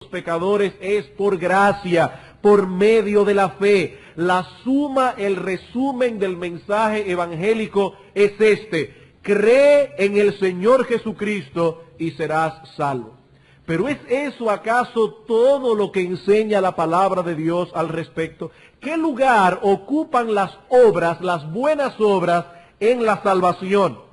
pecadores es por gracia, por medio de la fe. La suma, el resumen del mensaje evangélico es este: cree en el Señor Jesucristo y serás salvo. Pero ¿es eso acaso todo lo que enseña la palabra de Dios al respecto? ¿Qué lugar ocupan las obras, las buenas obras, en la salvación?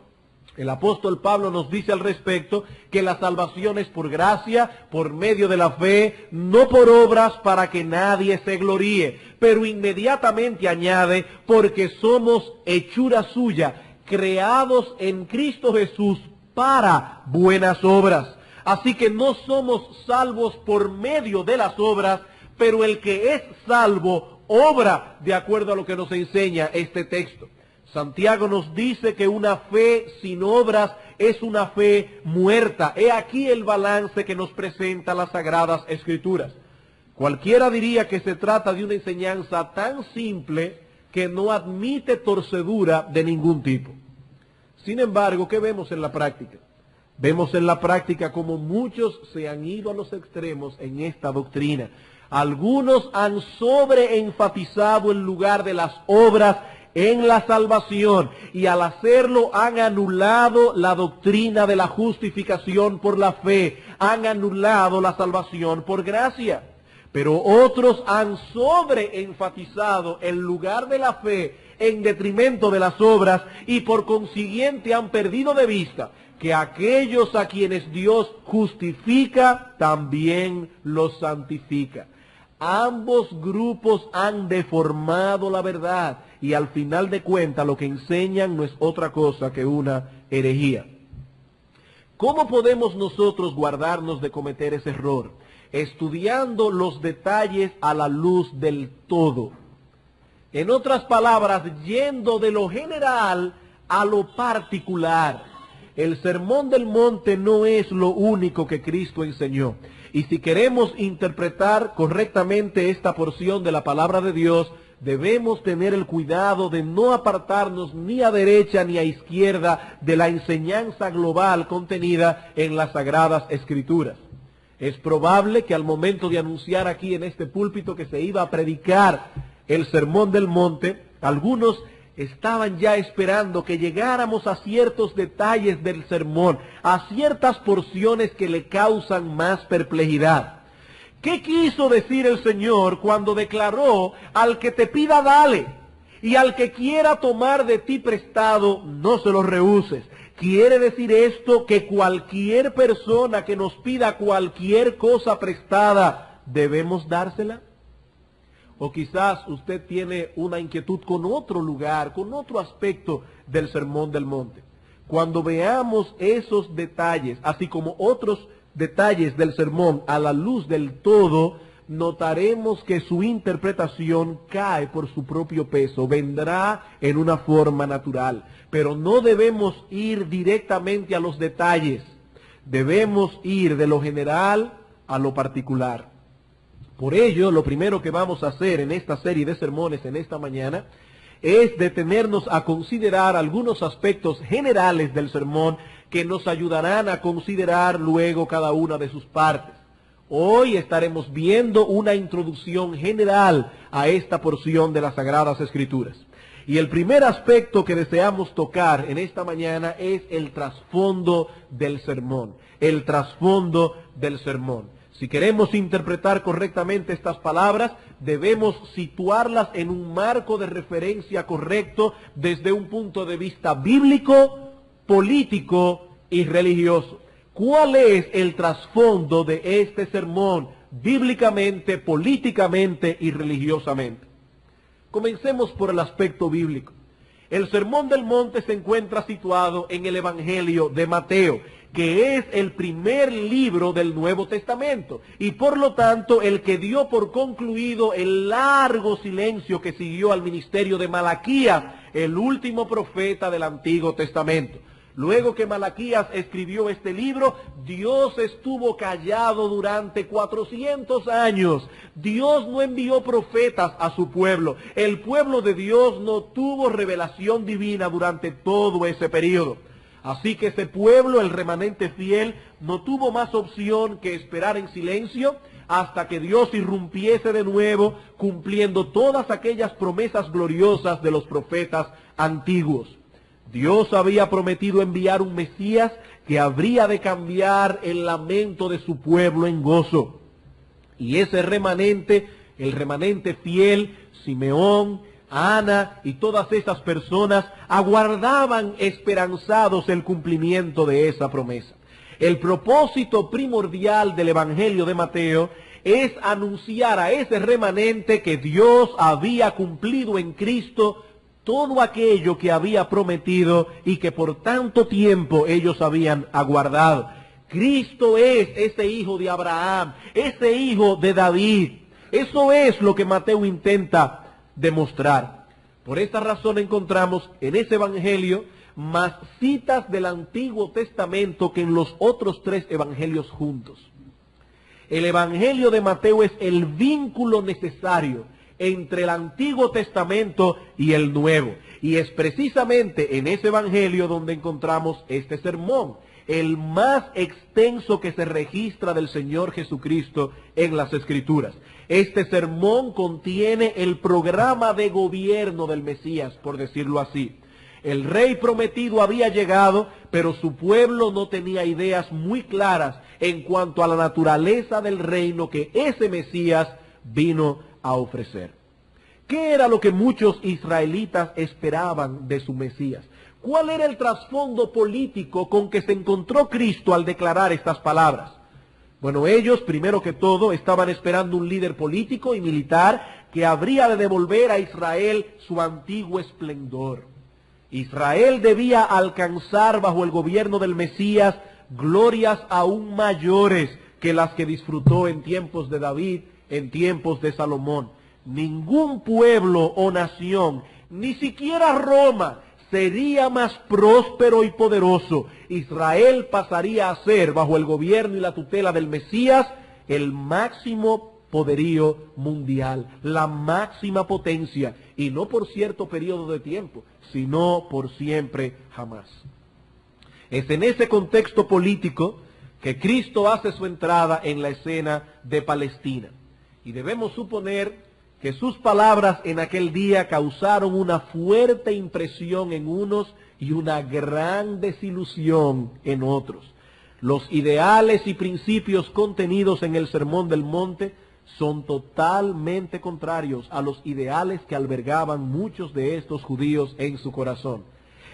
El apóstol Pablo nos dice al respecto que la salvación es por gracia, por medio de la fe, no por obras para que nadie se gloríe. Pero inmediatamente añade, porque somos hechura suya, creados en Cristo Jesús para buenas obras. Así que no somos salvos por medio de las obras, pero el que es salvo obra de acuerdo a lo que nos enseña este texto. Santiago nos dice que una fe sin obras es una fe muerta. He aquí el balance que nos presenta las Sagradas Escrituras. Cualquiera diría que se trata de una enseñanza tan simple que no admite torcedura de ningún tipo. Sin embargo, ¿qué vemos en la práctica? Vemos en la práctica como muchos se han ido a los extremos en esta doctrina. Algunos han sobreenfatizado el lugar de las obras en la salvación, y al hacerlo han anulado la doctrina de la justificación por la fe, han anulado la salvación por gracia. Pero otros han sobreenfatizado el lugar de la fe en detrimento de las obras, y por consiguiente han perdido de vista que aquellos a quienes Dios justifica, también los santifica. Ambos grupos han deformado la verdad, y al final de cuentas lo que enseñan no es otra cosa que una herejía. ¿Cómo podemos nosotros guardarnos de cometer ese error? Estudiando los detalles a la luz del todo. En otras palabras, yendo de lo general a lo particular. El Sermón del Monte no es lo único que Cristo enseñó. Y si queremos interpretar correctamente esta porción de la palabra de Dios, debemos tener el cuidado de no apartarnos ni a derecha ni a izquierda de la enseñanza global contenida en las Sagradas Escrituras. Es probable que al momento de anunciar aquí en este púlpito que se iba a predicar el Sermón del Monte, algunos estaban ya esperando que llegáramos a ciertos detalles del sermón, a ciertas porciones que le causan más perplejidad. ¿Qué quiso decir el Señor cuando declaró: al que te pida dale, y al que quiera tomar de ti prestado no se lo rehuses? ¿Quiere decir esto que cualquier persona que nos pida cualquier cosa prestada debemos dársela? O quizás usted tiene una inquietud con otro lugar, con otro aspecto del Sermón del Monte. Cuando veamos esos detalles, así como otros detalles del sermón a la luz del todo, notaremos que su interpretación cae por su propio peso, vendrá en una forma natural. Pero no debemos ir directamente a los detalles, debemos ir de lo general a lo particular. Por ello, lo primero que vamos a hacer en esta serie de sermones en esta mañana es detenernos a considerar algunos aspectos generales del sermón que nos ayudarán a considerar luego cada una de sus partes. Hoy estaremos viendo una introducción general a esta porción de las Sagradas Escrituras. Y el primer aspecto que deseamos tocar en esta mañana es el trasfondo del sermón. El trasfondo del sermón. Si queremos interpretar correctamente estas palabras, debemos situarlas en un marco de referencia correcto desde un punto de vista bíblico, político y religioso. ¿Cuál es el trasfondo de este sermón bíblicamente, políticamente y religiosamente? Comencemos por el aspecto bíblico. El Sermón del Monte se encuentra situado en el Evangelio de Mateo, que es el primer libro del Nuevo Testamento, y por lo tanto el que dio por concluido el largo silencio que siguió al ministerio de Malaquías, el último profeta del Antiguo Testamento. Luego que Malaquías escribió este libro, Dios estuvo callado durante 400 años. Dios no envió profetas a su pueblo. El pueblo de Dios no tuvo revelación divina durante todo ese periodo. Así que ese pueblo, el remanente fiel, no tuvo más opción que esperar en silencio hasta que Dios irrumpiese de nuevo, cumpliendo todas aquellas promesas gloriosas de los profetas antiguos. Dios había prometido enviar un Mesías que habría de cambiar el lamento de su pueblo en gozo. Y ese remanente, el remanente fiel, Simeón, Ana y todas esas personas aguardaban esperanzados el cumplimiento de esa promesa. El propósito primordial del Evangelio de Mateo es anunciar a ese remanente que Dios había cumplido en Cristo todo aquello que había prometido y que por tanto tiempo ellos habían aguardado. Cristo es ese hijo de Abraham, ese hijo de David. Eso es lo que Mateo intenta demostrar. Por esta razón encontramos en ese evangelio más citas del Antiguo Testamento que en los otros 3 evangelios juntos. El evangelio de Mateo es el vínculo necesario entre el Antiguo Testamento y el Nuevo. Y es precisamente en ese evangelio donde encontramos este sermón, el más extenso que se registra del Señor Jesucristo en las Escrituras. Este sermón contiene el programa de gobierno del Mesías, por decirlo así. El rey prometido había llegado, pero su pueblo no tenía ideas muy claras en cuanto a la naturaleza del reino que ese Mesías vino a ofrecer. ¿Qué era lo que muchos israelitas esperaban de su Mesías? ¿Cuál era el trasfondo político con que se encontró Cristo al declarar estas palabras? Bueno, ellos, primero que todo, estaban esperando un líder político y militar que habría de devolver a Israel su antiguo esplendor. Israel debía alcanzar bajo el gobierno del Mesías glorias aún mayores que las que disfrutó en tiempos de David, en tiempos de Salomón. Ningún pueblo o nación, ni siquiera Roma, sería más próspero y poderoso. Israel pasaría a ser, bajo el gobierno y la tutela del Mesías, el máximo poderío mundial, la máxima potencia, y no por cierto periodo de tiempo, sino por siempre jamás. Es en ese contexto político que Cristo hace su entrada en la escena de Palestina. Y debemos suponer que sus palabras en aquel día causaron una fuerte impresión en unos y una gran desilusión en otros. Los ideales y principios contenidos en el Sermón del Monte son totalmente contrarios a los ideales que albergaban muchos de estos judíos en su corazón.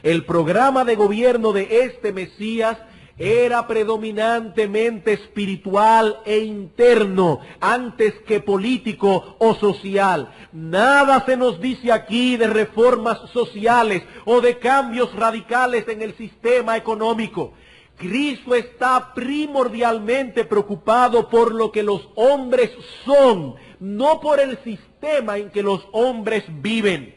El programa de gobierno de este Mesías era predominantemente espiritual e interno, antes que político o social. Nada se nos dice aquí de reformas sociales o de cambios radicales en el sistema económico. Cristo está primordialmente preocupado por lo que los hombres son, no por el sistema en que los hombres viven.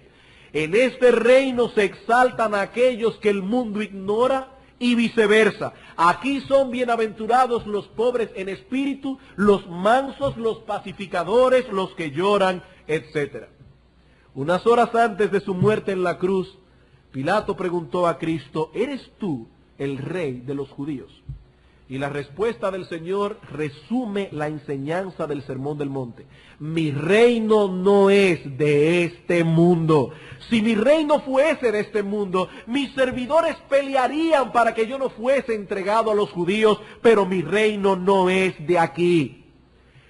En este reino se exaltan a aquellos que el mundo ignora y viceversa. Aquí son bienaventurados los pobres en espíritu, los mansos, los pacificadores, los que lloran, etc. Unas horas antes de su muerte en la cruz, Pilato preguntó a Cristo: ¿eres tú el rey de los judíos? Y la respuesta del Señor resume la enseñanza del Sermón del Monte. Mi reino no es de este mundo. Si mi reino fuese de este mundo, mis servidores pelearían para que yo no fuese entregado a los judíos, pero mi reino no es de aquí.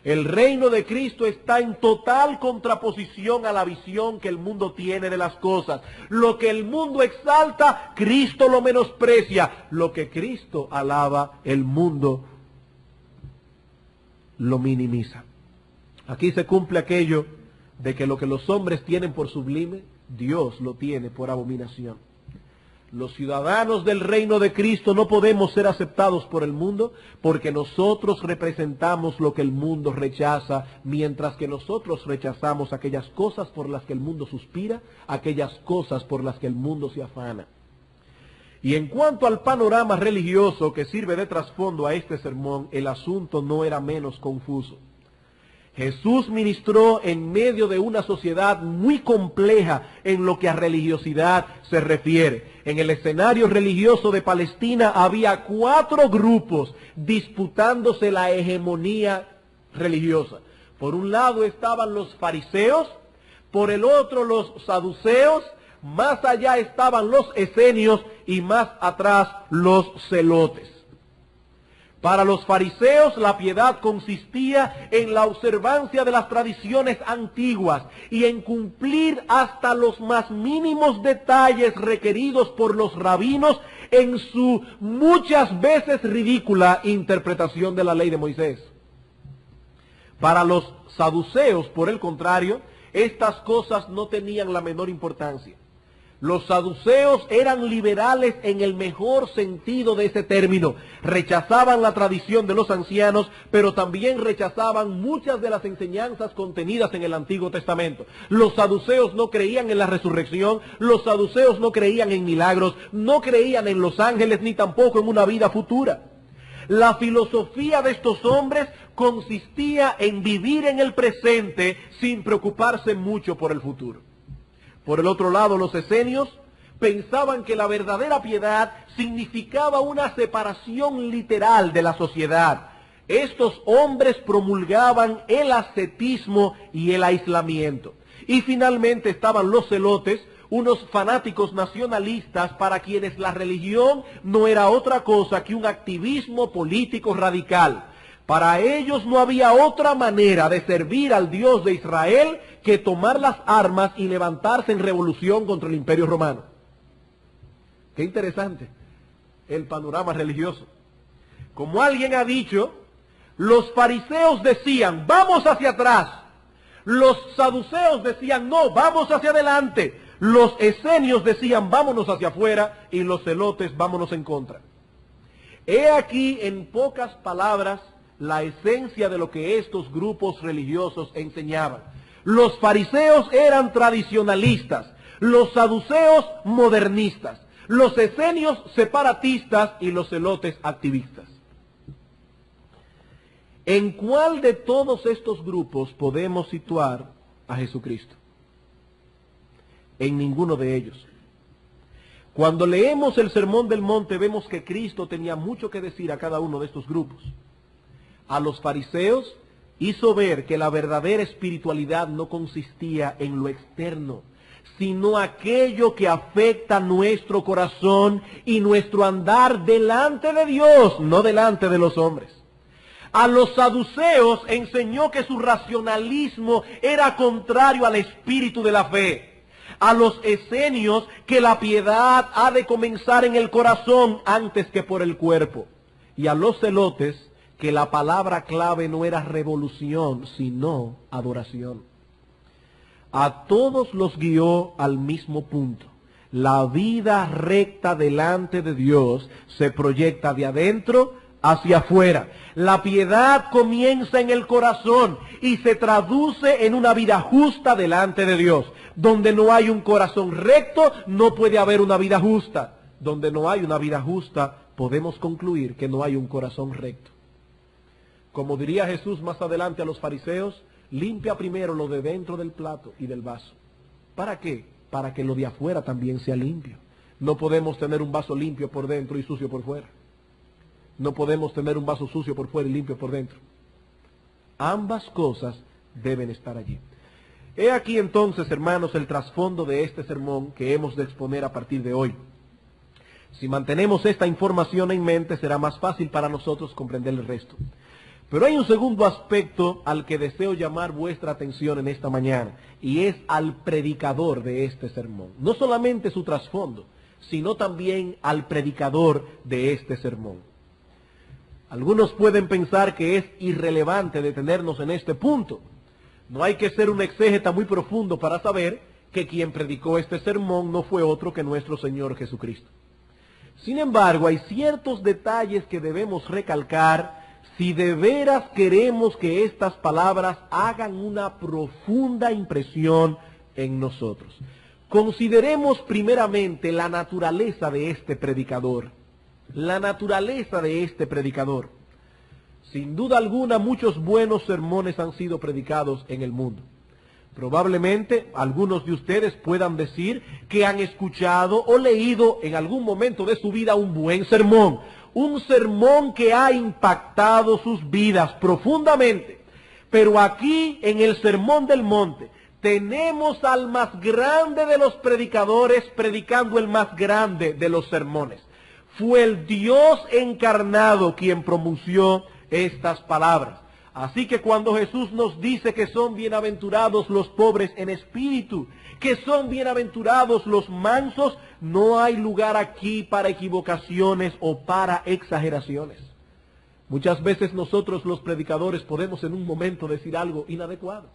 El reino de Cristo está en total contraposición a la visión que el mundo tiene de las cosas. Lo que el mundo exalta, Cristo lo menosprecia. Lo que Cristo alaba, el mundo lo minimiza. Aquí se cumple aquello de que lo que los hombres tienen por sublime, Dios lo tiene por abominación. Los ciudadanos del reino de Cristo no podemos ser aceptados por el mundo porque nosotros representamos lo que el mundo rechaza, mientras que nosotros rechazamos aquellas cosas por las que el mundo suspira, aquellas cosas por las que el mundo se afana. Y en cuanto al panorama religioso que sirve de trasfondo a este sermón, el asunto no era menos confuso. Jesús ministró en medio de una sociedad muy compleja en lo que a religiosidad se refiere. En el escenario religioso de Palestina había 4 grupos disputándose la hegemonía religiosa. Por un lado estaban los fariseos, por el otro los saduceos, más allá estaban los esenios y más atrás los celotes. Para los fariseos la piedad consistía en la observancia de las tradiciones antiguas y en cumplir hasta los más mínimos detalles requeridos por los rabinos en su muchas veces ridícula interpretación de la ley de Moisés. Para los saduceos, por el contrario, estas cosas no tenían la menor importancia. Los saduceos eran liberales en el mejor sentido de ese término. Rechazaban la tradición de los ancianos, pero también rechazaban muchas de las enseñanzas contenidas en el Antiguo Testamento. Los saduceos no creían en la resurrección, los saduceos no creían en milagros, no creían en los ángeles, ni tampoco en una vida futura. La filosofía de estos hombres consistía en vivir en el presente sin preocuparse mucho por el futuro. Por el otro lado, los esenios pensaban que la verdadera piedad significaba una separación literal de la sociedad. Estos hombres promulgaban el ascetismo y el aislamiento. Y finalmente estaban los celotes, unos fanáticos nacionalistas para quienes la religión no era otra cosa que un activismo político radical. Para ellos no había otra manera de servir al Dios de Israel que tomar las armas y levantarse en revolución contra el Imperio Romano. Qué interesante el panorama religioso. Como alguien ha dicho, los fariseos decían, vamos hacia atrás. Los saduceos decían, no, vamos hacia adelante. Los esenios decían, vámonos hacia afuera, y los celotes, vámonos en contra. He aquí, en pocas palabras, la esencia de lo que estos grupos religiosos enseñaban. Los fariseos eran tradicionalistas, los saduceos modernistas, los esenios separatistas y los celotes activistas. ¿En cuál de todos estos grupos podemos situar a Jesucristo? En ninguno de ellos. Cuando leemos el Sermón del Monte vemos que Cristo tenía mucho que decir a cada uno de estos grupos. A los fariseos hizo ver que la verdadera espiritualidad no consistía en lo externo, sino aquello que afecta nuestro corazón y nuestro andar delante de Dios, no delante de los hombres. A los saduceos enseñó que su racionalismo era contrario al espíritu de la fe. A los esenios que la piedad ha de comenzar en el corazón antes que por el cuerpo. Y a los celotes que la palabra clave no era revolución, sino adoración. A todos los guió al mismo punto. La vida recta delante de Dios se proyecta de adentro hacia afuera. La piedad comienza en el corazón y se traduce en una vida justa delante de Dios. Donde no hay un corazón recto, no puede haber una vida justa. Donde no hay una vida justa, podemos concluir que no hay un corazón recto. Como diría Jesús más adelante a los fariseos, limpia primero lo de dentro del plato y del vaso. ¿Para qué? Para que lo de afuera también sea limpio. No podemos tener un vaso limpio por dentro y sucio por fuera. No podemos tener un vaso sucio por fuera y limpio por dentro. Ambas cosas deben estar allí. He aquí entonces, hermanos, el trasfondo de este sermón que hemos de exponer a partir de hoy. Si mantenemos esta información en mente, será más fácil para nosotros comprender el resto. Pero hay un segundo aspecto al que deseo llamar vuestra atención en esta mañana, y es al predicador de este sermón. No solamente su trasfondo, sino también al predicador de este sermón. Algunos pueden pensar que es irrelevante detenernos en este punto. No hay que ser un exégeta muy profundo para saber que quien predicó este sermón no fue otro que nuestro Señor Jesucristo. Sin embargo, hay ciertos detalles que debemos recalcar si de veras queremos que estas palabras hagan una profunda impresión en nosotros. Consideremos primeramente la naturaleza de este predicador. La naturaleza de este predicador. Sin duda alguna, muchos buenos sermones han sido predicados en el mundo. Probablemente algunos de ustedes puedan decir que han escuchado o leído en algún momento de su vida un buen sermón. Un sermón que ha impactado sus vidas profundamente. Pero aquí en el Sermón del Monte tenemos al más grande de los predicadores predicando el más grande de los sermones. Fue el Dios encarnado quien pronunció estas palabras. Así que cuando Jesús nos dice que son bienaventurados los pobres en espíritu, que son bienaventurados los mansos, no hay lugar aquí para equivocaciones o para exageraciones. Muchas veces nosotros los predicadores podemos en un momento decir algo inadecuado,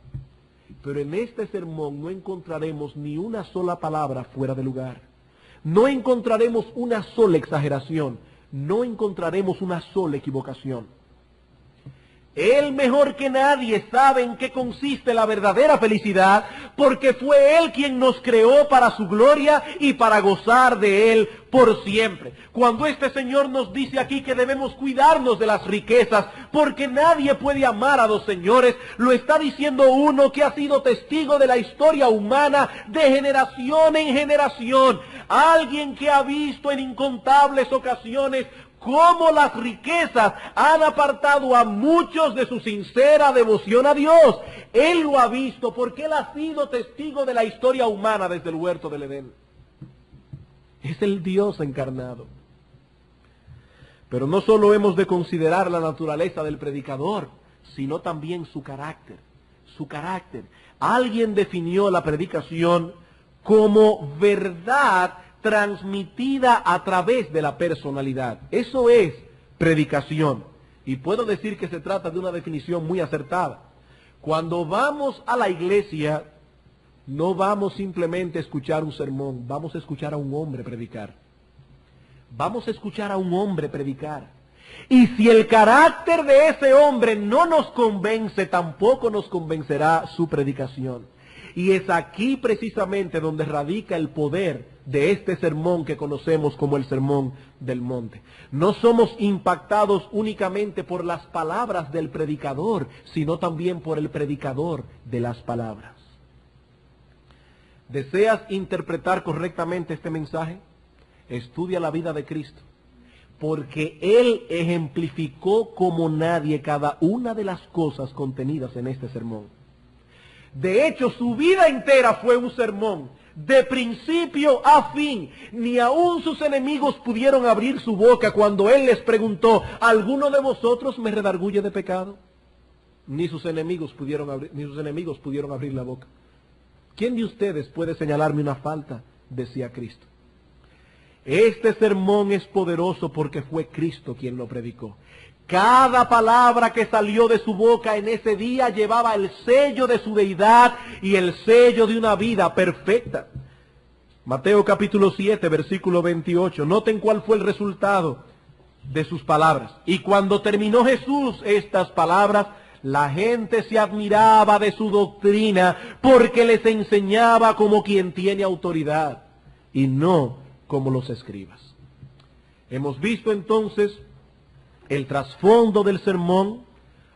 pero en este sermón no encontraremos ni una sola palabra fuera de lugar. No encontraremos una sola exageración, no encontraremos una sola equivocación. Él mejor que nadie sabe en qué consiste la verdadera felicidad, porque fue Él quien nos creó para su gloria y para gozar de Él por siempre. Cuando este Señor nos dice aquí que debemos cuidarnos de las riquezas, porque nadie puede amar a dos señores, lo está diciendo uno que ha sido testigo de la historia humana de generación en generación. Alguien que ha visto en incontables ocasiones cómo las riquezas han apartado a muchos de su sincera devoción a Dios. Él lo ha visto porque Él ha sido testigo de la historia humana desde el huerto del Edén. Es el Dios encarnado. Pero no solo hemos de considerar la naturaleza del predicador, sino también su carácter. Su carácter. Alguien definió la predicación como verdad transmitida a través de la personalidad. Eso es predicación. Y puedo decir que se trata de una definición muy acertada. Cuando vamos a la iglesia, no vamos simplemente a escuchar un sermón, vamos a escuchar a un hombre predicar. Vamos a escuchar a un hombre predicar. Y si el carácter de ese hombre no nos convence, tampoco nos convencerá su predicación. Y es aquí precisamente donde radica el poder de este sermón que conocemos como el Sermón del Monte. No somos impactados únicamente por las palabras del predicador, sino también por el predicador de las palabras. ¿Deseas interpretar correctamente este mensaje? Estudia la vida de Cristo, porque Él ejemplificó como nadie cada una de las cosas contenidas en este sermón. De hecho, su vida entera fue un sermón, de principio a fin. Ni aun sus enemigos pudieron abrir su boca cuando Él les preguntó: ¿alguno de vosotros me redarguye de pecado? Ni sus enemigos pudieron abrir la boca. ¿Quién de ustedes puede señalarme una falta?, decía Cristo. Este sermón es poderoso porque fue Cristo quien lo predicó. Cada palabra que salió de su boca en ese día llevaba el sello de su deidad y el sello de una vida perfecta. Mateo capítulo 7, versículo 28. Noten cuál fue el resultado de sus palabras. Y cuando terminó Jesús estas palabras, la gente se admiraba de su doctrina, porque les enseñaba como quien tiene autoridad y no como los escribas. Hemos visto entonces el trasfondo del sermón,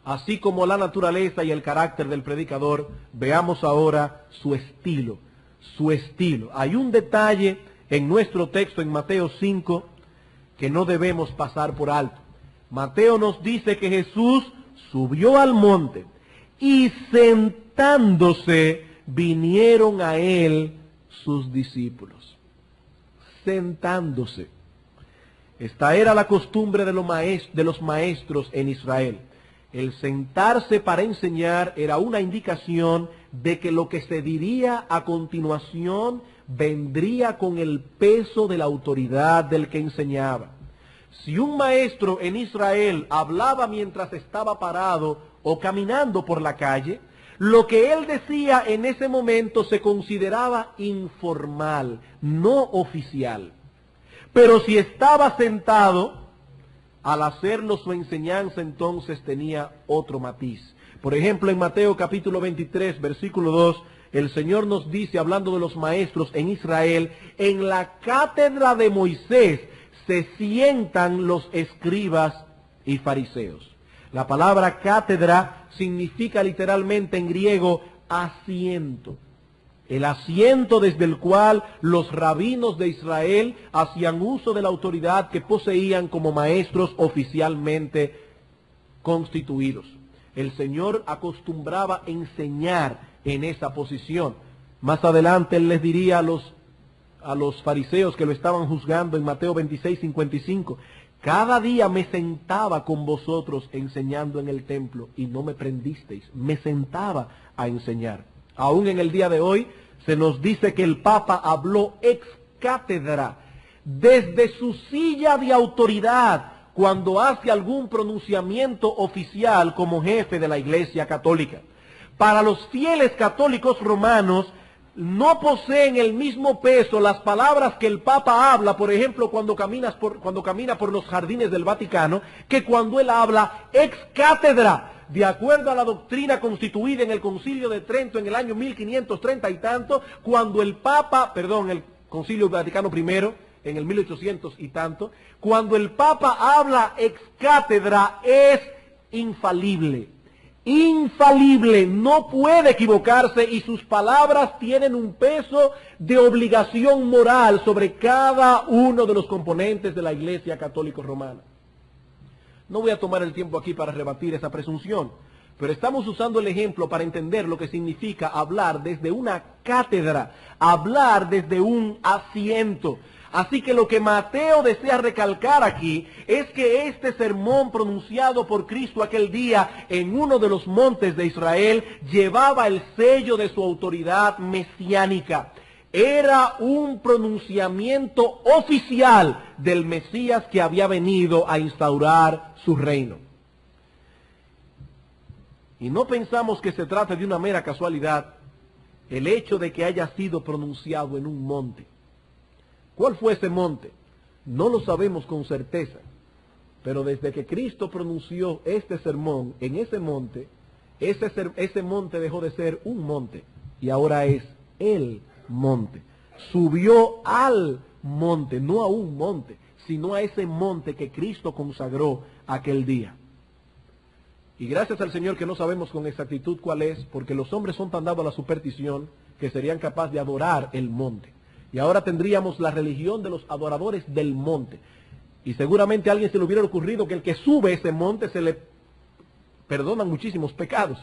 así como la naturaleza y el carácter del predicador. Veamos ahora su estilo. Su estilo. Hay un detalle en nuestro texto en Mateo 5 que no debemos pasar por alto. Mateo nos dice que Jesús subió al monte y sentándose vinieron a él sus discípulos. Sentándose. Esta era la costumbre de los maestros en Israel. El sentarse para enseñar era una indicación de que lo que se diría a continuación vendría con el peso de la autoridad del que enseñaba. Si un maestro en Israel hablaba mientras estaba parado o caminando por la calle, lo que él decía en ese momento se consideraba informal, no oficial. Pero si estaba sentado, al hacerlo su enseñanza entonces tenía otro matiz. Por ejemplo, en Mateo capítulo 23, versículo 2, el Señor nos dice, hablando de los maestros en Israel: en la cátedra de Moisés se sientan los escribas y fariseos. La palabra cátedra significa literalmente en griego asiento. El asiento desde el cual los rabinos de Israel hacían uso de la autoridad que poseían como maestros oficialmente constituidos. El Señor acostumbraba enseñar en esa posición. Más adelante Él les diría a los fariseos que lo estaban juzgando en Mateo 26:55, cada día me sentaba con vosotros enseñando en el templo y no me prendisteis. Me sentaba a enseñar. Aún en el día de hoy se nos dice que el Papa habló ex cátedra, desde su silla de autoridad, cuando hace algún pronunciamiento oficial como jefe de la Iglesia Católica. Para los fieles católicos romanos, no poseen el mismo peso las palabras que el Papa habla, por ejemplo, cuando camina por los jardines del Vaticano, que cuando él habla ex cátedra, de acuerdo a la doctrina constituida en el Concilio de Trento en el año 1530 y tanto, cuando el Concilio Vaticano I, en el 1800 y tanto, cuando el Papa habla ex cátedra es infalible. Infalible, no puede equivocarse y sus palabras tienen un peso de obligación moral sobre cada uno de los componentes de la Iglesia Católica Romana. No voy a tomar el tiempo aquí para rebatir esa presunción, pero estamos usando el ejemplo para entender lo que significa hablar desde una cátedra, hablar desde un asiento. Así que lo que Mateo desea recalcar aquí es que este sermón pronunciado por Cristo aquel día en uno de los montes de Israel llevaba el sello de su autoridad mesiánica. Era un pronunciamiento oficial del Mesías que había venido a instaurar su reino. Y no pensamos que se trate de una mera casualidad el hecho de que haya sido pronunciado en un monte. ¿Cuál fue ese monte? No lo sabemos con certeza, pero desde que Cristo pronunció este sermón en ese monte, ese monte dejó de ser un monte y ahora es el monte. Subió al monte, no a un monte, sino a ese monte que Cristo consagró aquel día. Y gracias al Señor que no sabemos con exactitud cuál es, porque los hombres son tan dados a la superstición que serían capaces de adorar el monte. Y ahora tendríamos la religión de los adoradores del monte. Y seguramente a alguien se le hubiera ocurrido que el que sube ese monte se le perdonan muchísimos pecados.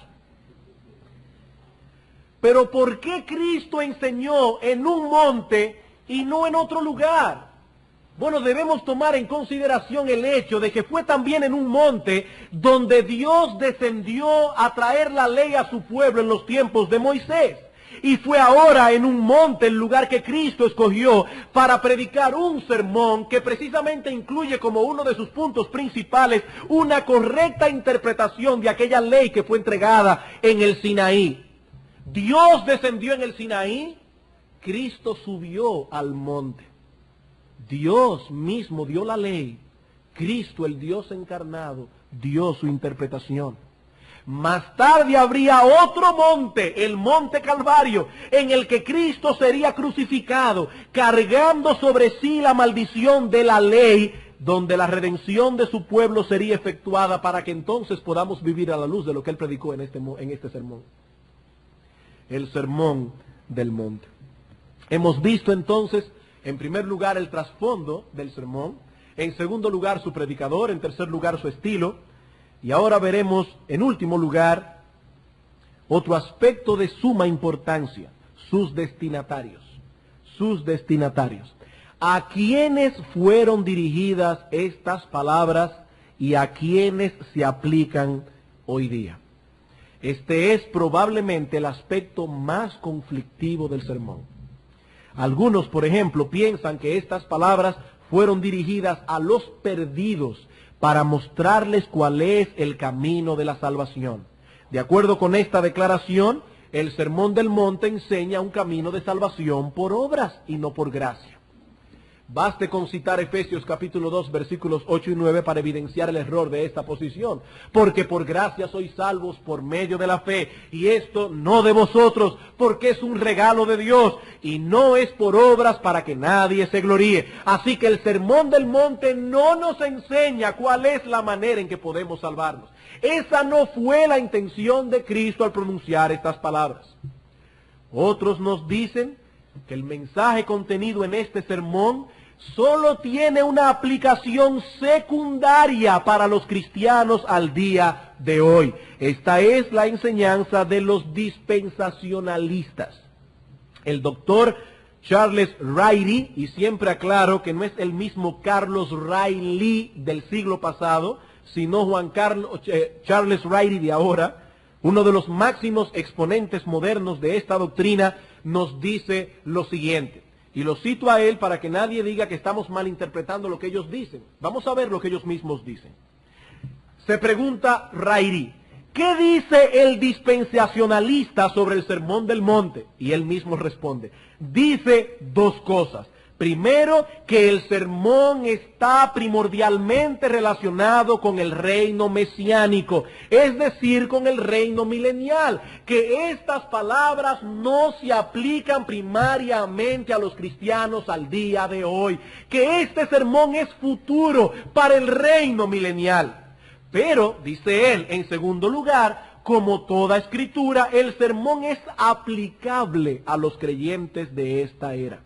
Pero ¿por qué Cristo enseñó en un monte y no en otro lugar? Bueno, debemos tomar en consideración el hecho de que fue también en un monte donde Dios descendió a traer la ley a su pueblo en los tiempos de Moisés. Y fue ahora en un monte el lugar que Cristo escogió para predicar un sermón que precisamente incluye como uno de sus puntos principales una correcta interpretación de aquella ley que fue entregada en el Sinaí. Dios descendió en el Sinaí, Cristo subió al monte. Dios mismo dio la ley, Cristo, el Dios encarnado, dio su interpretación. Más tarde habría otro monte, el monte Calvario, en el que Cristo sería crucificado, cargando sobre sí la maldición de la ley, donde la redención de su pueblo sería efectuada para que entonces podamos vivir a la luz de lo que Él predicó en este sermón. El sermón del monte. Hemos visto entonces, en primer lugar, el trasfondo del sermón, en segundo lugar, su predicador, en tercer lugar, su estilo. Y ahora veremos, en último lugar, otro aspecto de suma importancia, sus destinatarios. Sus destinatarios. ¿A quiénes fueron dirigidas estas palabras y a quiénes se aplican hoy día? Este es probablemente el aspecto más conflictivo del sermón. Algunos, por ejemplo, piensan que estas palabras fueron dirigidas a los perdidos, para mostrarles cuál es el camino de la salvación. De acuerdo con esta declaración, el Sermón del Monte enseña un camino de salvación por obras y no por gracia. Baste con citar Efesios capítulo 2, versículos 8 y 9 para evidenciar el error de esta posición. Porque por gracia sois salvos por medio de la fe, y esto no de vosotros, porque es un regalo de Dios, y no es por obras para que nadie se gloríe. Así que el Sermón del Monte no nos enseña cuál es la manera en que podemos salvarnos. Esa no fue la intención de Cristo al pronunciar estas palabras. Otros nos dicen que el mensaje contenido en este sermón solo tiene una aplicación secundaria para los cristianos al día de hoy. Esta es la enseñanza de los dispensacionalistas. El doctor Charles Ryrie, y siempre aclaro que no es el mismo Carlos Riley del siglo pasado, sino Charles Ryrie de ahora, uno de los máximos exponentes modernos de esta doctrina, nos dice lo siguiente. Y lo cito a él para que nadie diga que estamos malinterpretando lo que ellos dicen. Vamos a ver lo que ellos mismos dicen. Se pregunta Ryrie, ¿qué dice el dispensacionalista sobre el Sermón del Monte? Y él mismo responde, dice dos cosas. Primero, que el sermón está primordialmente relacionado con el reino mesiánico, es decir, con el reino milenial, que estas palabras no se aplican primariamente a los cristianos al día de hoy, que este sermón es futuro para el reino milenial. Pero, dice él, en segundo lugar, como toda escritura, el sermón es aplicable a los creyentes de esta era.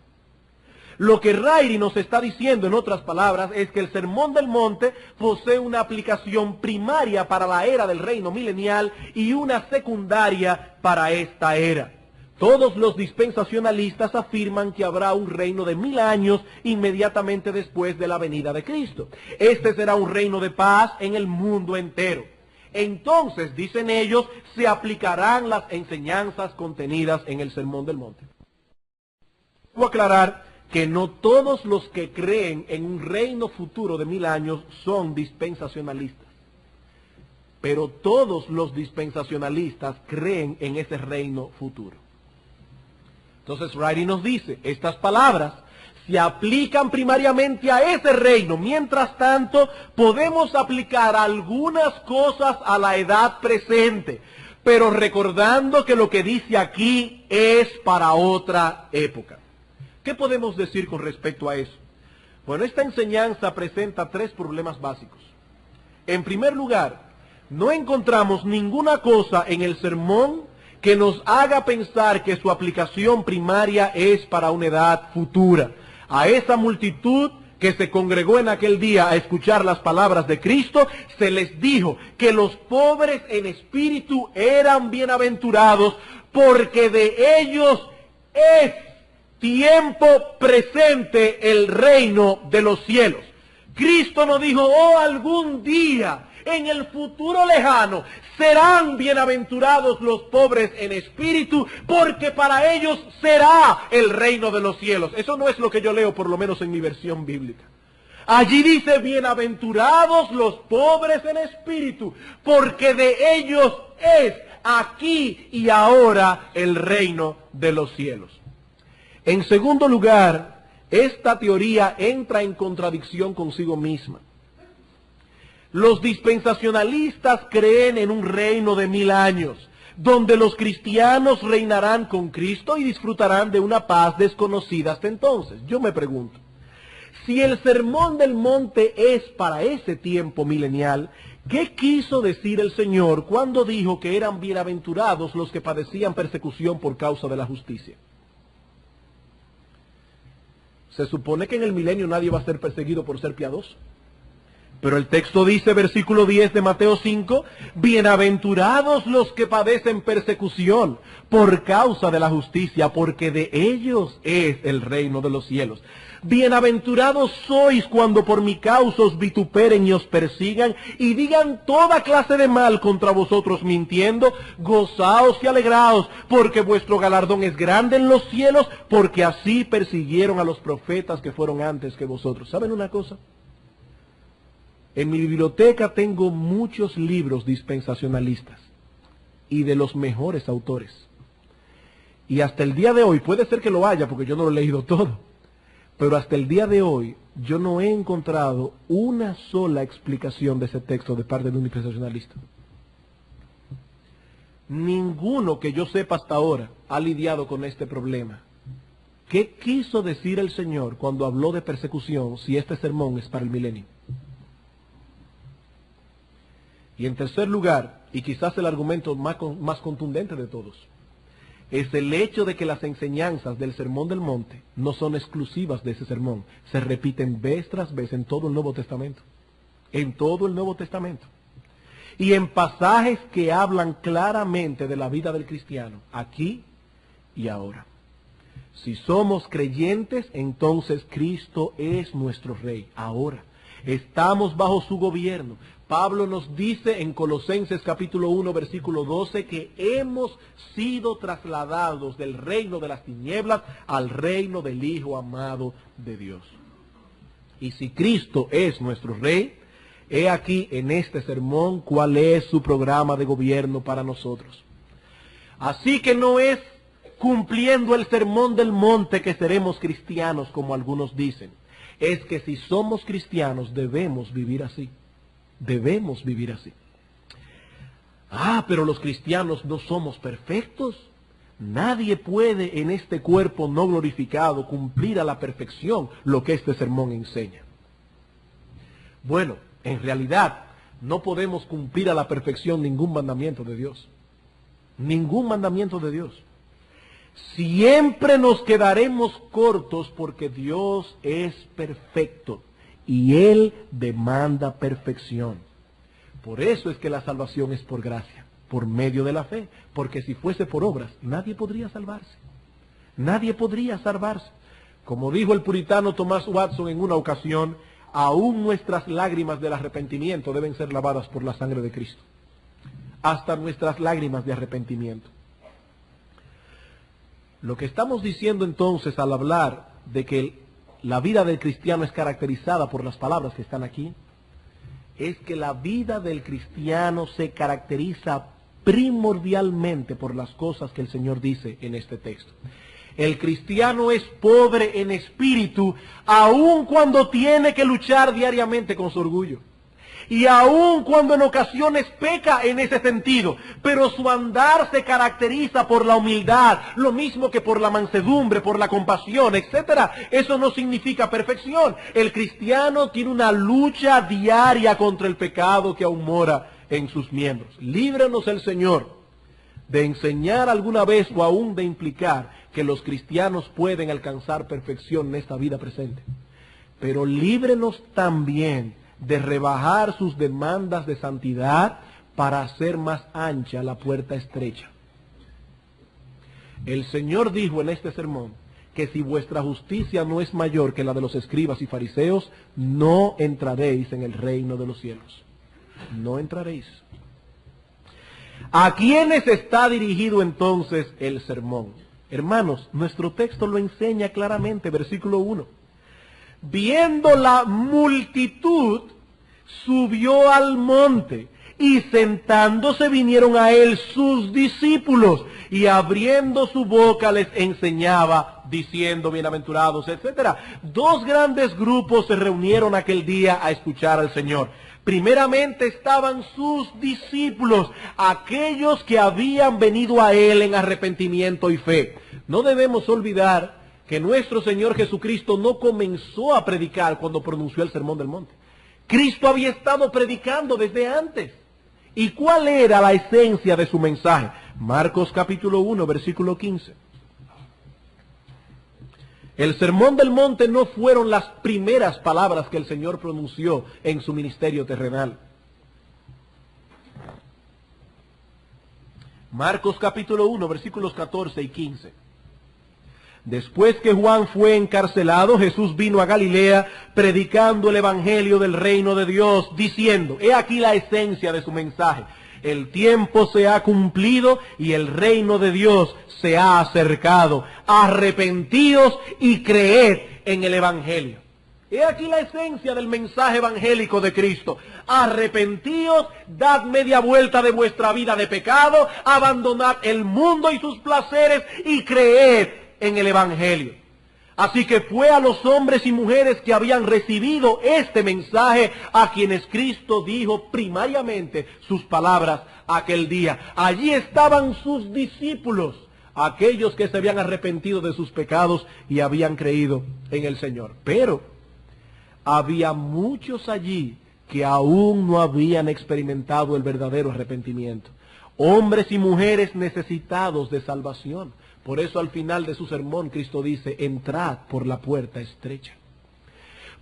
Lo que Ryrie nos está diciendo, en otras palabras, es que el Sermón del Monte posee una aplicación primaria para la era del reino milenial y una secundaria para esta era. Todos los dispensacionalistas afirman que habrá un reino de 1000 años inmediatamente después de la venida de Cristo. Este será un reino de paz en el mundo entero. Entonces, dicen ellos, se aplicarán las enseñanzas contenidas en el Sermón del Monte. Voy a aclarar que no todos los que creen en un reino futuro de 1000 años son dispensacionalistas. Pero todos los dispensacionalistas creen en ese reino futuro. Entonces Ryrie nos dice, estas palabras se aplican primariamente a ese reino. Mientras tanto, podemos aplicar algunas cosas a la edad presente, pero recordando que lo que dice aquí es para otra época. ¿Qué podemos decir con respecto a eso? Bueno, esta enseñanza presenta tres problemas básicos. En primer lugar, no encontramos ninguna cosa en el sermón que nos haga pensar que su aplicación primaria es para una edad futura. A esa multitud que se congregó en aquel día a escuchar las palabras de Cristo, se les dijo que los pobres en espíritu eran bienaventurados porque de ellos es tiempo presente el reino de los cielos. Cristo nos dijo, oh, algún día, en el futuro lejano, serán bienaventurados los pobres en espíritu, porque para ellos será el reino de los cielos. Eso no es lo que yo leo, por lo menos en mi versión bíblica. Allí dice, bienaventurados los pobres en espíritu, porque de ellos es aquí y ahora el reino de los cielos. En segundo lugar, esta teoría entra en contradicción consigo misma. Los dispensacionalistas creen en un reino de 1000 años, donde los cristianos reinarán con Cristo y disfrutarán de una paz desconocida hasta entonces. Yo me pregunto, si el Sermón del Monte es para ese tiempo milenial, ¿qué quiso decir el Señor cuando dijo que eran bienaventurados los que padecían persecución por causa de la justicia? Se supone que en el milenio nadie va a ser perseguido por ser piadoso. Pero el texto dice, versículo 10 de Mateo 5, bienaventurados los que padecen persecución por causa de la justicia, porque de ellos es el reino de los cielos. Bienaventurados sois cuando por mi causa os vituperen y os persigan y digan toda clase de mal contra vosotros mintiendo. Gozaos y alegraos, porque vuestro galardón es grande en los cielos, porque así persiguieron a los profetas que fueron antes que vosotros. ¿Saben una cosa? En mi biblioteca tengo muchos libros dispensacionalistas y de los mejores autores. Y hasta el día de hoy, puede ser que lo haya porque yo no lo he leído todo, pero hasta el día de hoy yo no he encontrado una sola explicación de ese texto de parte de un dispensacionalista. Ninguno que yo sepa hasta ahora ha lidiado con este problema. ¿Qué quiso decir el Señor cuando habló de persecución si este sermón es para el milenio? Y en tercer lugar, y quizás el argumento más contundente de todos, es el hecho de que las enseñanzas del Sermón del Monte no son exclusivas de ese sermón, se repiten vez tras vez en todo el Nuevo Testamento. En todo el Nuevo Testamento. y en pasajes que hablan claramente de la vida del cristiano, aquí y ahora. Si somos creyentes, entonces Cristo es nuestro Rey. Ahora, estamos bajo su gobierno. Pablo nos dice en Colosenses capítulo 1, versículo 12, que hemos sido trasladados del reino de las tinieblas al reino del Hijo amado de Dios. Y si Cristo es nuestro Rey, he aquí en este sermón cuál es su programa de gobierno para nosotros. Así que no es cumpliendo el sermón del monte que seremos cristianos, como algunos dicen. Es que si somos cristianos debemos vivir así. Debemos vivir así. Pero los cristianos no somos perfectos. Nadie puede en este cuerpo no glorificado cumplir a la perfección lo que este sermón enseña. Bueno, en realidad no podemos cumplir a la perfección ningún mandamiento de Dios. Ningún mandamiento de Dios. Siempre nos quedaremos cortos porque Dios es perfecto y Él demanda perfección. Por eso es que la salvación es por gracia, por medio de la fe, porque si fuese por obras, nadie podría salvarse. Nadie podría salvarse. Como dijo el puritano Thomas Watson en una ocasión, aún nuestras lágrimas del arrepentimiento deben ser lavadas por la sangre de Cristo. Hasta nuestras lágrimas de arrepentimiento. Lo que estamos diciendo entonces al hablar de que la vida del cristiano es caracterizada por las palabras que están aquí, es que la vida del cristiano se caracteriza primordialmente por las cosas que el Señor dice en este texto. El cristiano es pobre en espíritu, aun cuando tiene que luchar diariamente con su orgullo. Y aun cuando en ocasiones peca en ese sentido, pero su andar se caracteriza por la humildad, lo mismo que por la mansedumbre, por la compasión, etcétera. Eso no significa perfección. El cristiano tiene una lucha diaria contra el pecado que aún mora en sus miembros. Líbranos el Señor de enseñar alguna vez o aún de implicar que los cristianos pueden alcanzar perfección en esta vida presente. Pero líbrenos también de rebajar sus demandas de santidad para hacer más ancha la puerta estrecha. El Señor dijo en este sermón que si vuestra justicia no es mayor que la de los escribas y fariseos, no entraréis en el reino de los cielos. No entraréis. ¿A quiénes está dirigido entonces el sermón? Hermanos, nuestro texto lo enseña claramente, versículo 1. Viendo la multitud, subió al monte, y sentándose vinieron a él sus discípulos, y abriendo su boca les enseñaba, diciendo, bienaventurados, etcétera. Dos grandes grupos se reunieron aquel día a escuchar al Señor. Primeramente estaban sus discípulos, aquellos que habían venido a él en arrepentimiento y fe. No debemos olvidar que nuestro Señor Jesucristo no comenzó a predicar cuando pronunció el Sermón del Monte. Cristo había estado predicando desde antes. ¿Y cuál era la esencia de su mensaje? Marcos capítulo 1, versículo 15. El Sermón del Monte no fueron las primeras palabras que el Señor pronunció en su ministerio terrenal. Marcos capítulo 1, versículos 14 y 15. Después que Juan fue encarcelado, Jesús vino a Galilea predicando el evangelio del reino de Dios, diciendo, he aquí la esencia de su mensaje, el tiempo se ha cumplido y el reino de Dios se ha acercado, arrepentíos y creed en el evangelio. He aquí la esencia del mensaje evangélico de Cristo. Arrepentíos, dad media vuelta de vuestra vida de pecado, abandonad el mundo y sus placeres y creed en el evangelio. Así que fue a los hombres y mujeres que habían recibido este mensaje a quienes Cristo dijo primariamente sus palabras aquel día. Allí estaban sus discípulos, aquellos que se habían arrepentido de sus pecados y habían creído en el Señor. Pero había muchos allí que aún no habían experimentado el verdadero arrepentimiento. Hombres y mujeres necesitados de salvación. Por eso al final de su sermón Cristo dice, entrad por la puerta estrecha.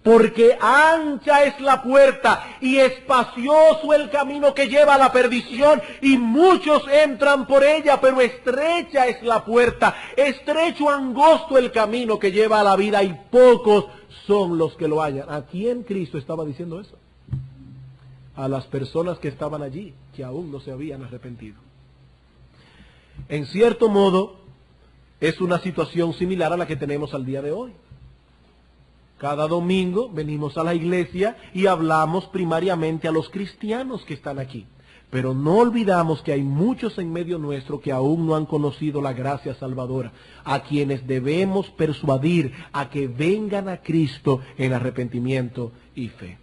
Porque ancha es la puerta y espacioso el camino que lleva a la perdición, y muchos entran por ella, pero estrecha es la puerta, estrecho, angosto el camino que lleva a la vida, y pocos son los que lo hallan. ¿A quién Cristo estaba diciendo eso? A las personas que estaban allí, que aún no se habían arrepentido. En cierto modo, es una situación similar a la que tenemos al día de hoy. Cada domingo venimos a la iglesia y hablamos primariamente a los cristianos que están aquí. Pero no olvidamos que hay muchos en medio nuestro que aún no han conocido la gracia salvadora, a quienes debemos persuadir a que vengan a Cristo en arrepentimiento y fe.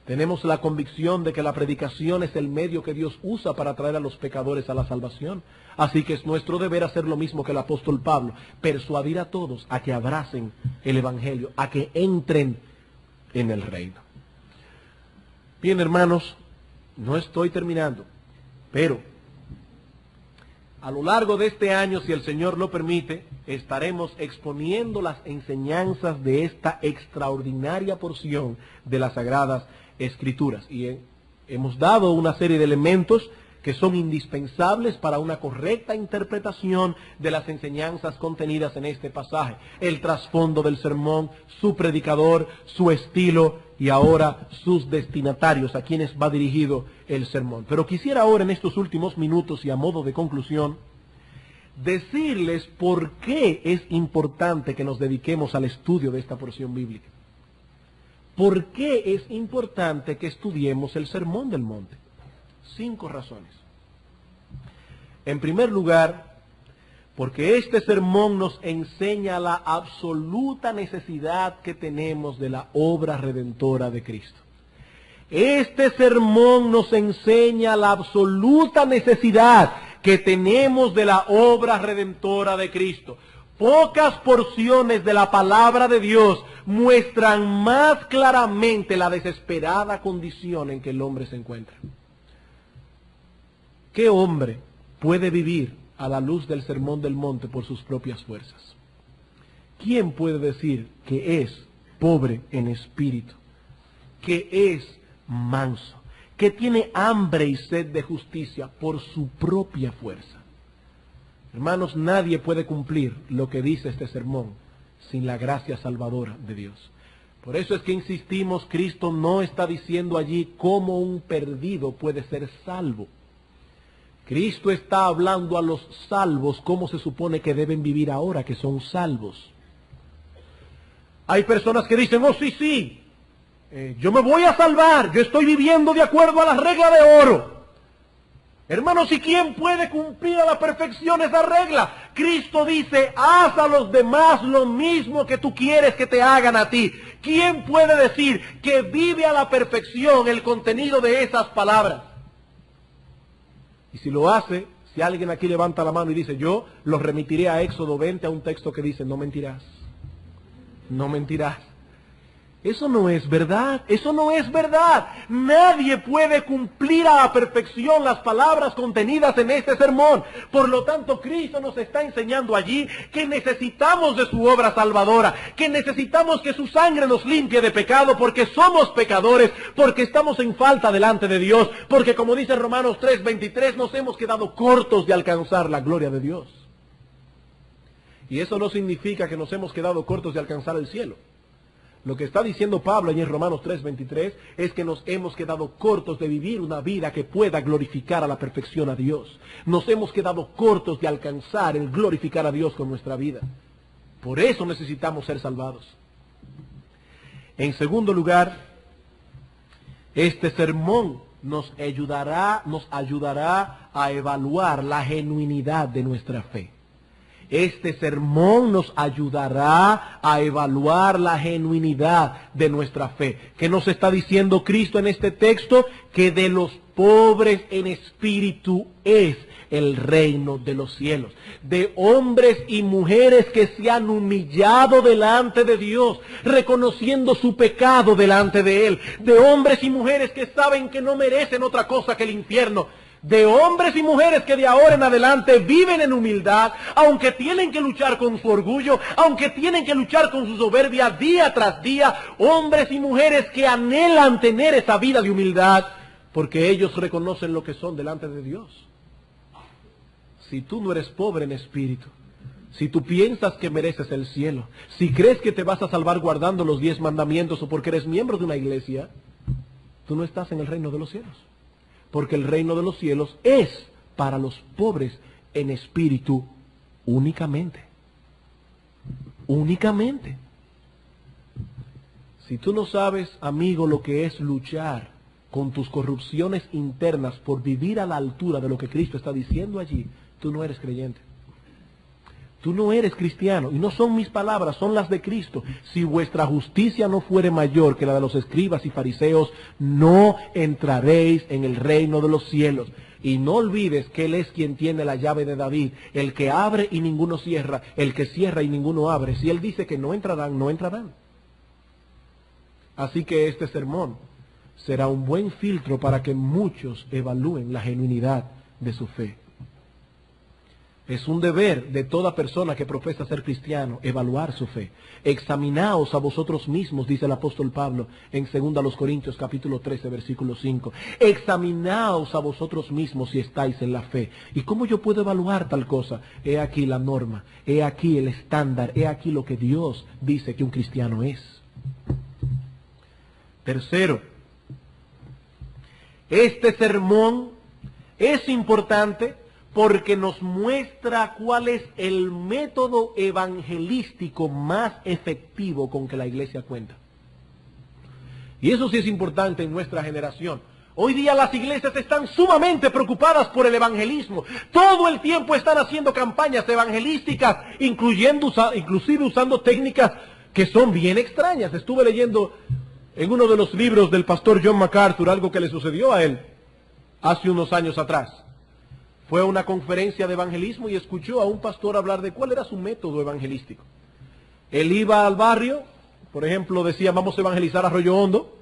Tenemos la convicción de que la predicación es el medio que Dios usa para traer a los pecadores a la salvación. Así que es nuestro deber hacer lo mismo que el apóstol Pablo, persuadir a todos a que abracen el Evangelio, a que entren en el reino. Bien, hermanos, no estoy terminando, pero a lo largo de este año, si el Señor lo permite, estaremos exponiendo las enseñanzas de esta extraordinaria porción de las Sagradas Escrituras. Y hemos dado una serie de elementos que son indispensables para una correcta interpretación de las enseñanzas contenidas en este pasaje. El trasfondo del sermón, su predicador, su estilo y ahora sus destinatarios, a quienes va dirigido el sermón. Pero quisiera ahora, en estos últimos minutos y a modo de conclusión, decirles por qué es importante que nos dediquemos al estudio de esta porción bíblica. ¿Por qué es importante que estudiemos el Sermón del Monte? 5 razones. En primer lugar, porque este sermón nos enseña la absoluta necesidad que tenemos de la obra redentora de Cristo. Este sermón nos enseña la absoluta necesidad que tenemos de la obra redentora de Cristo. Pocas porciones de la palabra de Dios muestran más claramente la desesperada condición en que el hombre se encuentra. ¿Qué hombre puede vivir a la luz del Sermón del Monte por sus propias fuerzas? ¿Quién puede decir que es pobre en espíritu, que es manso, que tiene hambre y sed de justicia por su propia fuerza? Hermanos, nadie puede cumplir lo que dice este sermón sin la gracia salvadora de Dios. Por eso es que insistimos, Cristo no está diciendo allí cómo un perdido puede ser salvo. Cristo está hablando a los salvos cómo se supone que deben vivir ahora que son salvos. Hay personas que dicen, oh sí, yo me voy a salvar, yo estoy viviendo de acuerdo a la regla de oro. Hermanos, ¿y quién puede cumplir a la perfección esa regla? Cristo dice, haz a los demás lo mismo que tú quieres que te hagan a ti. ¿Quién puede decir que vive a la perfección el contenido de esas palabras? Y si lo hace, si alguien aquí levanta la mano y dice, yo los remitiré a Éxodo 20, a un texto que dice, no mentirás. No mentirás. Eso no es verdad, eso no es verdad. Nadie puede cumplir a la perfección las palabras contenidas en este sermón. Por lo tanto, Cristo nos está enseñando allí que necesitamos de su obra salvadora, que necesitamos que su sangre nos limpie de pecado, porque somos pecadores, porque estamos en falta delante de Dios, porque como dice Romanos 3:23, nos hemos quedado cortos de alcanzar la gloria de Dios. Y eso no significa que nos hemos quedado cortos de alcanzar el cielo. Lo que está diciendo Pablo en Romanos 3:23 es que nos hemos quedado cortos de vivir una vida que pueda glorificar a la perfección a Dios. Nos hemos quedado cortos de alcanzar el glorificar a Dios con nuestra vida. Por eso necesitamos ser salvados. En segundo lugar, este sermón nos ayudará a evaluar la genuinidad de nuestra fe. Este sermón nos ayudará a evaluar la genuinidad de nuestra fe. ¿Qué nos está diciendo Cristo en este texto? Que de los pobres en espíritu es el reino de los cielos. De hombres y mujeres que se han humillado delante de Dios, reconociendo su pecado delante de Él. De hombres y mujeres que saben que no merecen otra cosa que el infierno. de hombres y mujeres que de ahora en adelante viven en humildad, aunque tienen que luchar con su orgullo, aunque tienen que luchar con su soberbia día tras día, hombres y mujeres que anhelan tener esa vida de humildad, porque ellos reconocen lo que son delante de Dios. Si tú no eres pobre en espíritu, si tú piensas que mereces el cielo, si crees que te vas a salvar guardando los 10 mandamientos o porque eres miembro de una iglesia, tú no estás en el reino de los cielos. Porque el reino de los cielos es para los pobres en espíritu únicamente. Únicamente. Si tú no sabes, amigo, lo que es luchar con tus corrupciones internas por vivir a la altura de lo que Cristo está diciendo allí, tú no eres creyente. Tú no eres cristiano, y no son mis palabras, son las de Cristo. Si vuestra justicia no fuere mayor que la de los escribas y fariseos, no entraréis en el reino de los cielos. Y no olvides que Él es quien tiene la llave de David, el que abre y ninguno cierra, el que cierra y ninguno abre. Si Él dice que no entrarán, no entrarán. Así que este sermón será un buen filtro para que muchos evalúen la genuinidad de su fe. Es un deber de toda persona que profesa ser cristiano evaluar su fe. Examinaos a vosotros mismos, dice el apóstol Pablo en 2 Corintios capítulo 13, versículo 5. Examinaos a vosotros mismos si estáis en la fe. ¿Y cómo yo puedo evaluar tal cosa? He aquí la norma, he aquí el estándar, he aquí lo que Dios dice que un cristiano es. Tercero, este sermón es importante porque nos muestra cuál es el método evangelístico más efectivo con que la iglesia cuenta. Y eso sí es importante en nuestra generación. Hoy día las iglesias están sumamente preocupadas por el evangelismo. Todo el tiempo están haciendo campañas evangelísticas, inclusive usando técnicas que son bien extrañas. Estuve leyendo en uno de los libros del pastor John MacArthur algo que le sucedió a él hace unos años atrás. Fue a una conferencia de evangelismo y escuchó a un pastor hablar de cuál era su método evangelístico. Él iba al barrio, por ejemplo, decía, vamos a evangelizar Arroyo Hondo,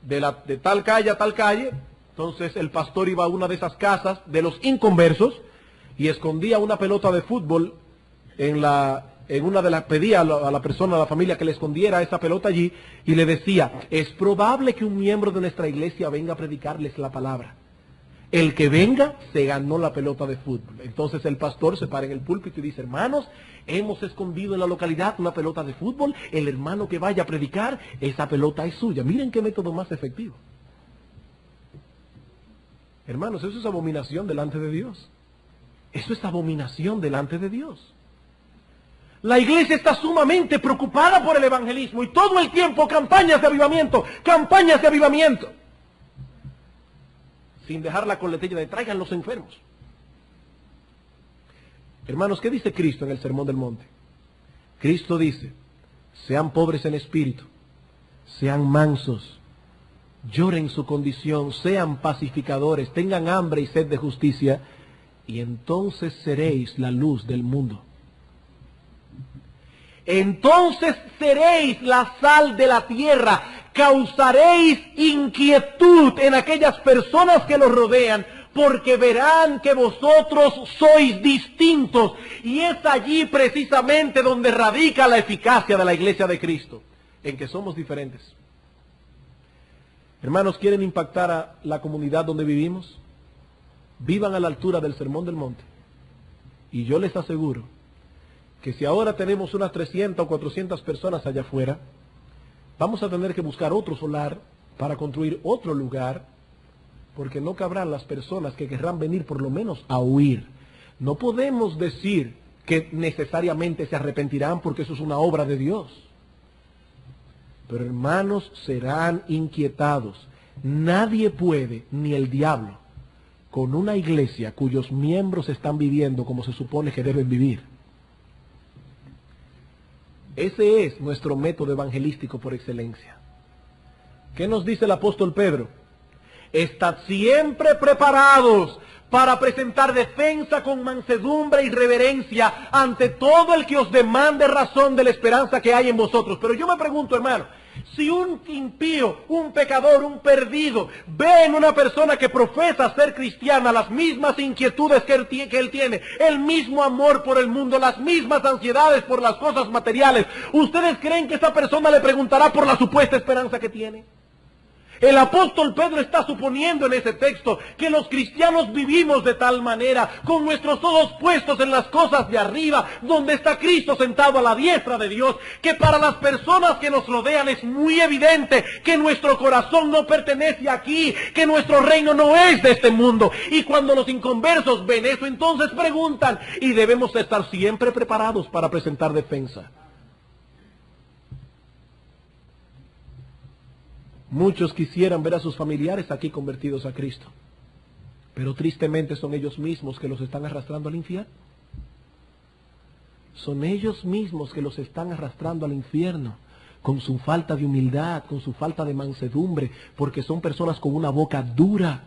de tal calle a tal calle. Entonces el pastor iba a una de esas casas de los inconversos y escondía una pelota de fútbol pedía a la persona, a la familia, que le escondiera esa pelota allí y le decía, es probable que un miembro de nuestra iglesia venga a predicarles la palabra. El que venga se ganó la pelota de fútbol. Entonces el pastor se para en el púlpito y dice, hermanos, hemos escondido en la localidad una pelota de fútbol, el hermano que vaya a predicar, esa pelota es suya. Miren qué método más efectivo. Hermanos, eso es abominación delante de Dios. Eso es abominación delante de Dios. La iglesia está sumamente preocupada por el evangelismo y todo el tiempo campañas de avivamiento, campañas de avivamiento. Sin dejar la coletilla de traigan los enfermos. Hermanos, ¿qué dice Cristo en el Sermón del Monte? Cristo dice, sean pobres en espíritu, sean mansos, lloren su condición, sean pacificadores, tengan hambre y sed de justicia, y entonces seréis la luz del mundo. Entonces seréis la sal de la tierra, causaréis inquietud en aquellas personas que los rodean, porque verán que vosotros sois distintos, y es allí precisamente donde radica la eficacia de la iglesia de Cristo, en que somos diferentes. Hermanos, ¿quieren impactar a la comunidad donde vivimos? Vivan a la altura del Sermón del Monte, y yo les aseguro que si ahora tenemos unas 300 o 400 personas allá afuera, vamos a tener que buscar otro solar para construir otro lugar, porque no cabrán las personas que querrán venir por lo menos a oír. No podemos decir que necesariamente se arrepentirán porque eso es una obra de Dios. Pero hermanos, serán inquietados. Nadie puede, ni el diablo, con una iglesia cuyos miembros están viviendo como se supone que deben vivir. Ese es nuestro método evangelístico por excelencia. ¿Qué nos dice el apóstol Pedro? Estad siempre preparados para presentar defensa con mansedumbre y reverencia ante todo el que os demande razón de la esperanza que hay en vosotros. Pero yo me pregunto, hermano, Si un impío, un pecador, un perdido, ve en una persona que profesa ser cristiana las mismas inquietudes que él tiene, el mismo amor por el mundo, las mismas ansiedades por las cosas materiales, ¿ustedes creen que esa persona le preguntará por la supuesta esperanza que tiene? El apóstol Pedro está suponiendo en ese texto que los cristianos vivimos de tal manera, con nuestros ojos puestos en las cosas de arriba, donde está Cristo sentado a la diestra de Dios, que para las personas que nos rodean es muy evidente que nuestro corazón no pertenece aquí, que nuestro reino no es de este mundo. Y cuando los inconversos ven eso, entonces preguntan, y debemos estar siempre preparados para presentar defensa. Muchos quisieran ver a sus familiares aquí convertidos a Cristo, pero tristemente son ellos mismos que los están arrastrando al infierno. Son ellos mismos que los están arrastrando al infierno, con su falta de humildad, con su falta de mansedumbre, porque son personas con una boca dura.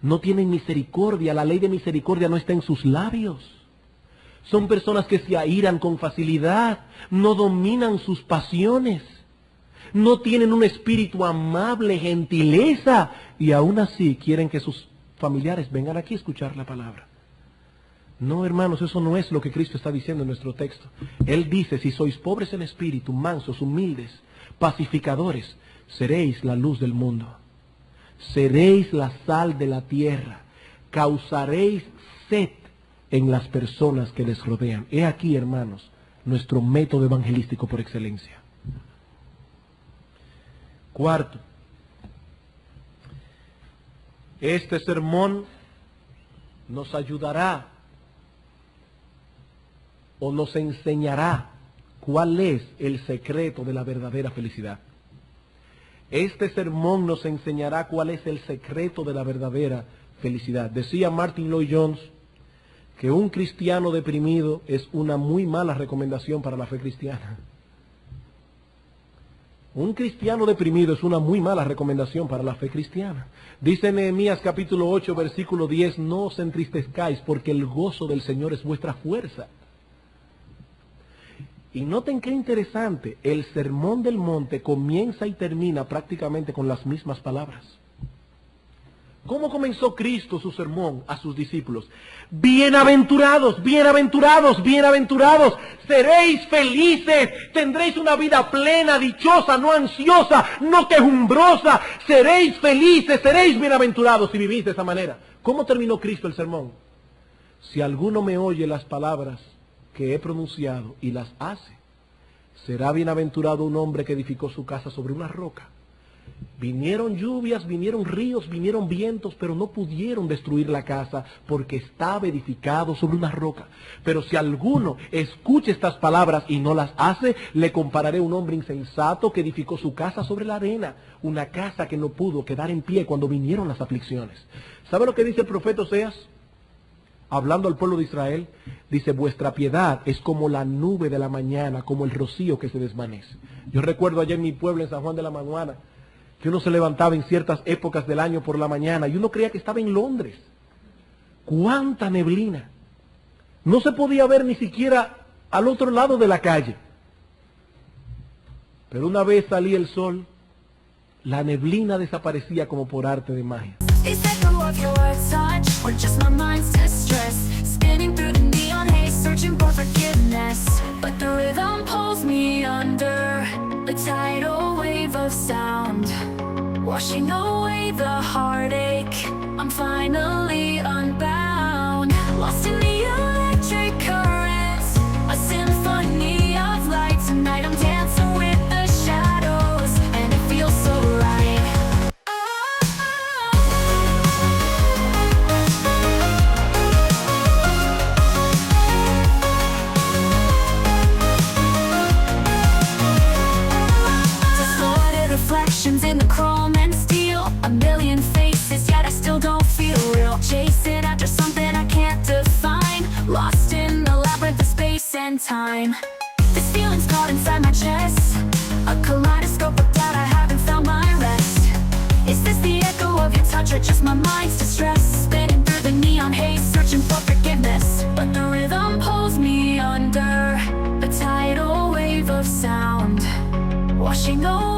No tienen misericordia, la ley de misericordia no está en sus labios. Son personas que se airan con facilidad, no dominan sus pasiones. No tienen un espíritu amable, gentileza, y aún así quieren que sus familiares vengan aquí a escuchar la palabra. No, hermanos, eso no es lo que Cristo está diciendo en nuestro texto. Él dice, si sois pobres en espíritu, mansos, humildes, pacificadores, seréis la luz del mundo. Seréis la sal de la tierra. Causaréis sed en las personas que les rodean. He aquí, hermanos, nuestro método evangelístico por excelencia. Cuarto, este sermón nos ayudará o nos enseñará cuál es el secreto de la verdadera felicidad. Este sermón nos enseñará cuál es el secreto de la verdadera felicidad. Decía Martin Lloyd-Jones que un cristiano deprimido es una muy mala recomendación para la fe cristiana. Un cristiano deprimido es una muy mala recomendación para la fe cristiana. Dice Nehemías capítulo 8, versículo 10, no os entristezcáis porque el gozo del Señor es vuestra fuerza. Y noten qué interesante, el sermón del monte comienza y termina prácticamente con las mismas palabras. ¿Cómo comenzó Cristo su sermón a sus discípulos? Bienaventurados, bienaventurados, bienaventurados, seréis felices, tendréis una vida plena, dichosa, no ansiosa, no quejumbrosa, seréis felices, seréis bienaventurados si vivís de esa manera. ¿Cómo terminó Cristo el sermón? Si alguno me oye las palabras que he pronunciado y las hace, será bienaventurado un hombre que edificó su casa sobre una roca. Vinieron lluvias, vinieron ríos, vinieron vientos, pero no pudieron destruir la casa porque estaba edificado sobre una roca. Pero si alguno escucha estas palabras y no las hace, le compararé a un hombre insensato que edificó su casa sobre la arena, una casa que no pudo quedar en pie cuando vinieron las aflicciones. ¿Sabe lo que dice el profeta Oseas? Hablando al pueblo de Israel, dice, vuestra piedad es como la nube de la mañana, como el rocío que se desvanece. Yo recuerdo allá en mi pueblo, en San Juan de la Maguana, que uno se levantaba en ciertas épocas del año por la mañana y uno creía que estaba en Londres. ¡Cuánta neblina! No se podía ver ni siquiera al otro lado de la calle. Pero una vez salía el sol, la neblina desaparecía como por arte de magia. Washing away the heartache, I'm finally unbound. Lost in the electric currents, a symphony of light. Tonight I'm dancing with the shadows, and it feels so right. Distorted reflections in the chrome and steel, a million faces, yet I still don't feel real. Chasing after something I can't define, lost in the labyrinth of space and time. This feeling's caught inside my chest, a kaleidoscope of doubt, I haven't found my rest. Is this the echo of your touch or just my mind's distress? Spinning through the neon haze, searching for forgiveness, but the rhythm pulls me under, a tidal wave of sound, washing over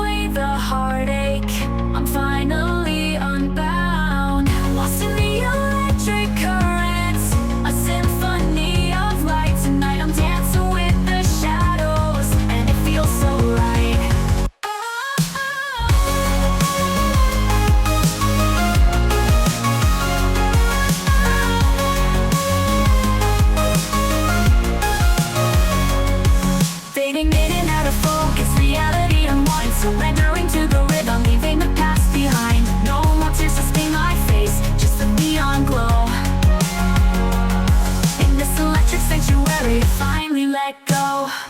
let go.